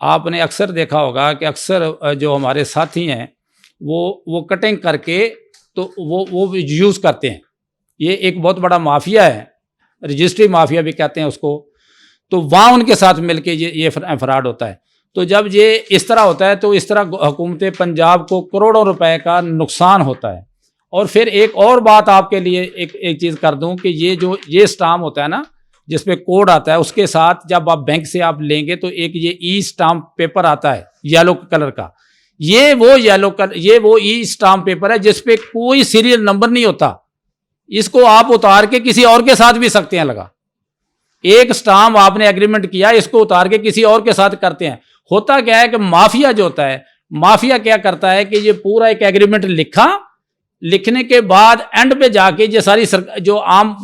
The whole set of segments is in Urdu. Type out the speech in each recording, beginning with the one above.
آپ نے اکثر دیکھا ہوگا کہ اکثر جو ہمارے ساتھی ہیں وہ کٹنگ کر کے تو وہ یوز کرتے ہیں. یہ ایک بہت بڑا مافیا ہے, رجسٹری مافیا بھی کہتے ہیں اس کو. تو وہاں ان کے ساتھ مل کے یہ فراڈ ہوتا ہے. تو جب یہ اس طرح ہوتا ہے تو اس طرح حکومت پنجاب کو کروڑوں روپے کا نقصان ہوتا ہے. اور پھر ایک اور بات آپ کے لیے ایک چیز کر دوں کہ یہ اسٹامپ ہوتا ہے نا جس پہ کوڈ آتا ہے, اس کے ساتھ جب آپ بینک سے آپ لیں گے تو ایک یہ ای اسٹامپ پیپر آتا ہے یلو کلر کا. یہ وہ ای اسٹامپ پیپر ہے جس پہ کوئی سیریل نمبر نہیں ہوتا. اس کو آپ اتار کے کسی اور کے ساتھ بھی سکتے ہیں لگا. ایک اسٹامپ آپ نے ایگریمنٹ کیا, اس کو اتار کے کسی اور کے ساتھ کرتے ہیں. ہوتا کیا ہے کہ مافیا جو ہوتا ہے, مافیا کیا کرتا ہے کہ یہ پورا ایک ایگریمنٹ لکھنے کے بعد اینڈ پہ جا کے یہ ساری جو عام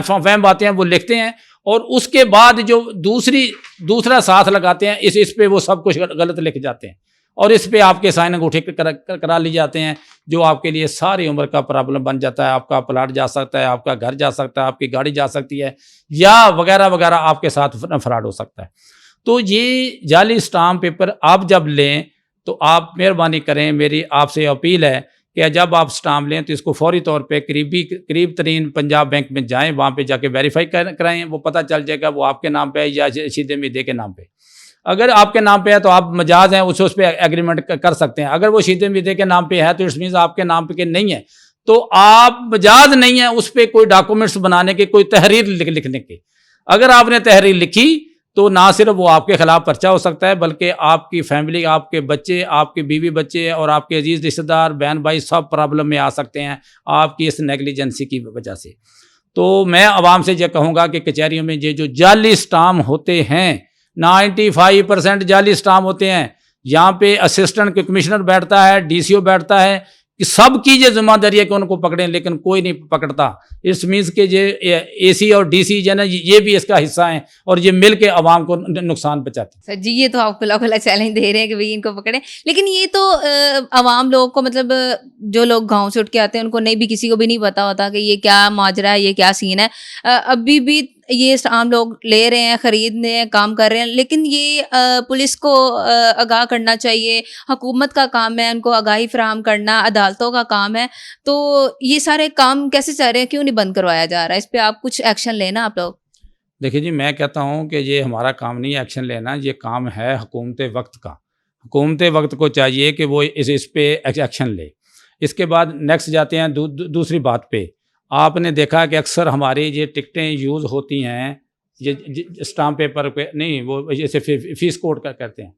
فہم باتیں ہیں وہ لکھتے ہیں, اور اس کے بعد جو دوسرا ساتھ لگاتے ہیں اس پہ وہ سب کچھ غلط لکھ جاتے ہیں, اور اس پہ آپ کے سائن انگوٹھے کرا لی جاتے ہیں, جو آپ کے لیے ساری عمر کا پرابلم بن جاتا ہے. آپ کا پلاٹ جا سکتا ہے, آپ کا گھر جا سکتا ہے, آپ کی گاڑی جا سکتی ہے, یا وغیرہ وغیرہ آپ کے ساتھ فراڈ ہو سکتا ہے. تو یہ جعلی اسٹامپ پیپر آپ جب لیں تو آپ مہربانی کریں, میری آپ سے اپیل ہے کہ جب آپ اسٹامپ لیں تو اس کو فوری طور پہ قریب ترین پنجاب بینک میں جائیں, وہاں پہ جا کے ویریفائی کرائیں. وہ پتہ چل جائے گا وہ آپ کے نام پہ ہے یا شیدے میدے کے نام پہ. اگر آپ کے نام پہ ہے تو آپ مجاز ہیں, اس پہ ایگریمنٹ کر سکتے ہیں. اگر وہ شیدے میدے کے نام پہ ہے تو اٹ مینز آپ کے نام پہ نہیں ہے, تو آپ مجاز نہیں ہیں اس پہ کوئی ڈاکومنٹس بنانے کے, کوئی تحریر لکھنے کے. اگر آپ نے تحریر لکھی تو نہ صرف وہ آپ کے خلاف پرچہ ہو سکتا ہے, بلکہ آپ کی فیملی, آپ کے بچے, آپ کے بیوی بچے اور آپ کے عزیز رشتہ دار, بہن بھائی سب پرابلم میں آ سکتے ہیں آپ کی اس نیگلیجنسی کی وجہ سے. تو میں عوام سے یہ کہوں گا کہ کچہریوں میں یہ جو جعلی اسٹامپ ہوتے ہیں 95% جعلی اسٹامپ ہوتے ہیں. یہاں پہ اسسٹنٹ کمشنر بیٹھتا ہے, ڈی سی او بیٹھتا ہے, کہ سب کی یہ ذمہ داری ہے کہ ان کو پکڑیں, لیکن کوئی نہیں پکڑتا. اس مینس کہ یہ اے سی اور ڈی سی جو ہے نا یہ بھی اس کا حصہ ہیں, اور یہ مل کے عوام کو نقصان پہنچاتے ہیں. سر جی, یہ تو آپ کھلا چیلنج دے رہے ہیں کہ بھئی ان کو پکڑیں, لیکن یہ تو عوام لوگوں کو, مطلب جو لوگ گاؤں سے اٹھ کے آتے ہیں ان کو کسی کو بھی نہیں پتا ہوتا کہ یہ کیا ماجرا ہے, یہ کیا سین ہے. ابھی بھی یہ عام لوگ لے رہے ہیں, خرید رہے ہیں, کام کر رہے ہیں, لیکن یہ پولیس کو آگاہ کرنا چاہیے, حکومت کا کام ہے ان کو آگاہی فراہم کرنا, عدالتوں کا کام ہے. تو یہ سارے کام کیسے چل رہے ہیں, کیوں نہیں بند کروایا جا رہا ہے؟ اس پہ آپ کچھ ایکشن لینا آپ لوگ. دیکھیے جی, میں کہتا ہوں کہ یہ ہمارا کام نہیں ہے ایکشن لینا, یہ کام ہے حکومت وقت کا. حکومت وقت کو چاہیے کہ وہ اس پہ ایکشن لے. اس کے بعد نیکسٹ جاتے ہیں دوسری بات پہ. آپ نے دیکھا کہ اکثر ہماری یہ ٹکٹیں یوز ہوتی ہیں, یہ اسٹامپ پیپر پہ نہیں, وہ جیسے فیس کوڈ کرتے ہیں,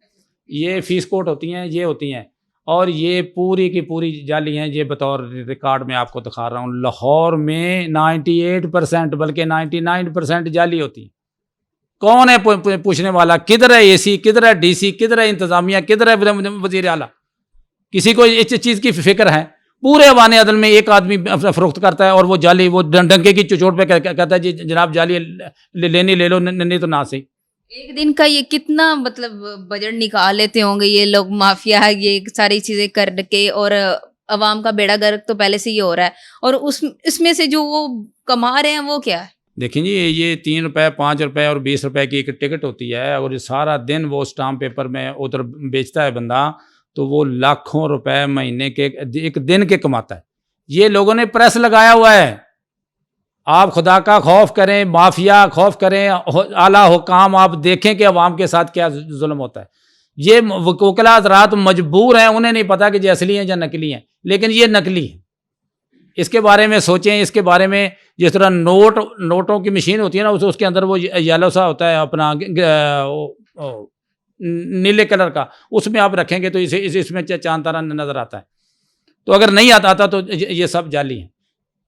یہ فیس کوڈ ہوتی ہیں, یہ ہوتی ہیں, اور یہ پوری کی پوری جعلی ہیں. یہ بطور ریکارڈ میں آپ کو دکھا رہا ہوں, لاہور میں 98% بلکہ 99% جعلی ہوتی ہیں. کون ہے پوچھنے والا؟ کدھر ہے اے سی, کدھر ہے ڈی سی, کدھر ہے انتظامیہ, کدھر ہے وزیر اعلیٰ؟ کسی کو اس چیز کی فکر ہے؟ پورے ایوان عدل میں ایک آدمی فروخت کرتا ہے, اور وہ جعلی, وہ ڈنکے کی چوٹ پہ کہتا ہے جی جناب جعلی لینی لے لو, نہیں تو نہ صحیح. ایک دن کا یہ کتنا مطلب بجٹ نکال لیتے ہوں گے یہ لوگ مافیا ہے, یہ ساری چیزیں کر کے, اور عوام کا بیڑا گرک تو پہلے سے ہی ہو رہا ہے, اور اس میں سے جو وہ کما رہے ہیں وہ کیا ہے؟ دیکھیں جی, یہ 3 روپے 5 روپے اور 20 روپے کی ایک ٹکٹ ہوتی ہے, اور سارا دن وہ اسٹامپ پیپر میں ادھر بیچتا ہے بندہ, تو وہ لاکھوں روپے مہینے کے ایک دن کے کماتا ہے. یہ لوگوں نے پریس لگایا ہوا ہے. آپ خدا کا خوف کریں, مافیا خوف کریں, اعلیٰ حکام آپ دیکھیں کہ عوام کے ساتھ کیا ظلم ہوتا ہے. یہ وکلا حضرات مجبور ہیں, انہیں نہیں پتا کہ یہ اصلی ہیں یا نکلی ہیں, لیکن یہ نکلی ہیں. اس کے بارے میں سوچیں. اس کے بارے میں جس طرح نوٹوں کی مشین ہوتی ہے نا, اس کے اندر وہ یلو سا ہوتا ہے اپنا نیلے کلر کا, اس میں آپ رکھیں گے تو اس میں چاند تارا نظر آتا ہے. تو اگر نہیں آتا تو یہ سب جعلی ہیں.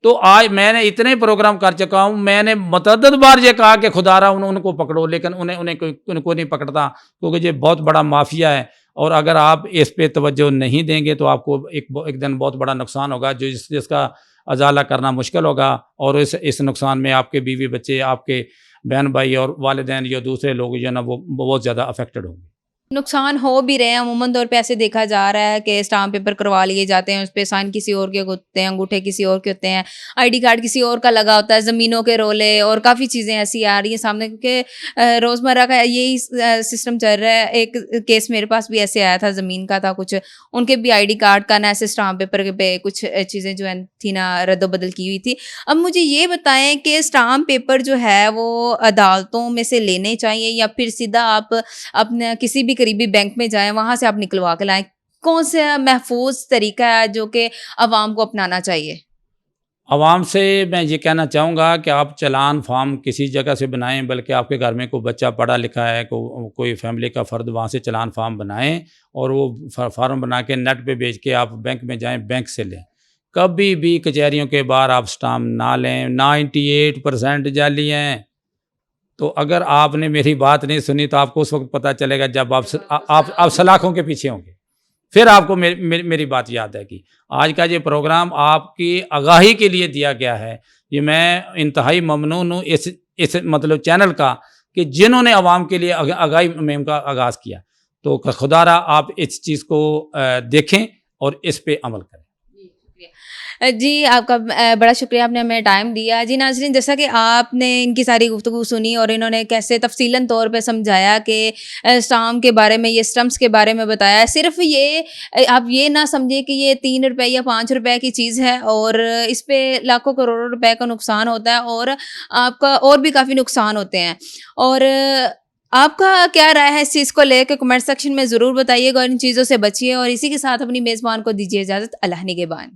تو آج میں نے اتنے پروگرام کر چکا ہوں, میں نے متعدد بار یہ کہا کہ خدا را ان کو پکڑو, لیکن انہیں کوئی نہیں پکڑتا, کیونکہ یہ بہت بڑا مافیا ہے. اور اگر آپ اس پہ توجہ نہیں دیں گے تو آپ کو ایک دن بہت بڑا نقصان ہوگا, جس کا ازالہ کرنا مشکل ہوگا. اور اس نقصان میں آپ کے بیوی بچے, آپ کے بہن بھائی اور والدین یا دوسرے لوگ جو ہے نا وہ بہت زیادہ افیکٹڈ ہوں گے. نقصان ہو بھی رہے ہیں عموماً طور پہ ایسے دیکھا جا رہا ہے کہ اسٹامپ پیپر کروا لیے جاتے ہیں, اس پہ سائن کسی اور کے ہوتے ہیں, انگوٹھے کسی اور کے ہوتے ہیں, آئی ڈی کارڈ کسی اور کا لگا ہوتا ہے, زمینوں کے رولے اور کافی چیزیں ایسی آ رہی ہیں سامنے, کیونکہ روزمرہ کا یہی سسٹم چل رہا ہے. ایک کیس میرے پاس بھی ایسے آیا تھا, زمین کا تھا کچھ, ان کے بھی آئی ڈی کارڈ کا نا ایسے اسٹامپ پیپر پہ کچھ چیزیں جو تھی نا رد و بدل کی ہوئی تھی. اب مجھے یہ بتائیں کہ اسٹامپ پیپر جو ہے وہ عدالتوں میں سے لینے چاہیے یا پھر سیدھا آپ اپنے کسی بھی قریبی بینک میں جائیں وہاں سے آپ نکلوا کے لائیں؟ کون سا محفوظ طریقہ ہے جو کہ عوام کو اپنانا چاہیے؟ عوام سے میں یہ کہنا چاہوں گا کہ آپ چلان فارم کسی جگہ سے بنائیں, بلکہ آپ کے گھر میں کوئی بچہ پڑھا لکھا ہے, کوئی فیملی کا فرد, وہاں سے چلان فارم بنائیں اور وہ فارم بنا کے نیٹ پہ بھیج کے آپ بینک میں جائیں, بینک سے لیں. کبھی بھی کچہریوں کے باہر آپ اسٹامپ نہ لیں, 98% جعلی ہیں. تو اگر آپ نے میری بات نہیں سنی تو آپ کو اس وقت پتہ چلے گا جب آپ سلاخوں کے پیچھے ہوں گے, پھر آپ کو میری بات یاد ہے کہ آج کا یہ پروگرام آپ کی آگاہی کے لیے دیا گیا ہے. یہ میں انتہائی ممنون ہوں اس مطلب چینل کا کہ جنہوں نے عوام کے لیے آگاہی مہم کا آغاز کیا. تو خدا را آپ اس چیز کو دیکھیں اور اس پہ عمل کریں. جی آپ کا بڑا شکریہ, آپ نے ہمیں ٹائم دیا. جی ناظرین, جیسا کہ آپ نے ان کی ساری گفتگو سنی اور انہوں نے کیسے تفصیلاً طور پہ سمجھایا کہ اسٹامپ کے بارے میں, یہ اسٹمپس کے بارے میں بتایا. صرف یہ آپ یہ نہ سمجھیں کہ یہ 3 روپے یا 5 روپے کی چیز ہے اور اس پہ لاکھوں کروڑوں روپے کا نقصان ہوتا ہے اور آپ کا اور بھی کافی نقصان ہوتے ہیں. اور آپ کا کیا رائے ہے اس چیز کو لے کے کمنٹ سیکشن میں ضرور بتائیے گا, اور ان چیزوں سے بچیے. اور اسی کے ساتھ اپنی میزبان کو دیجیے اجازت. اللہ نگہبان.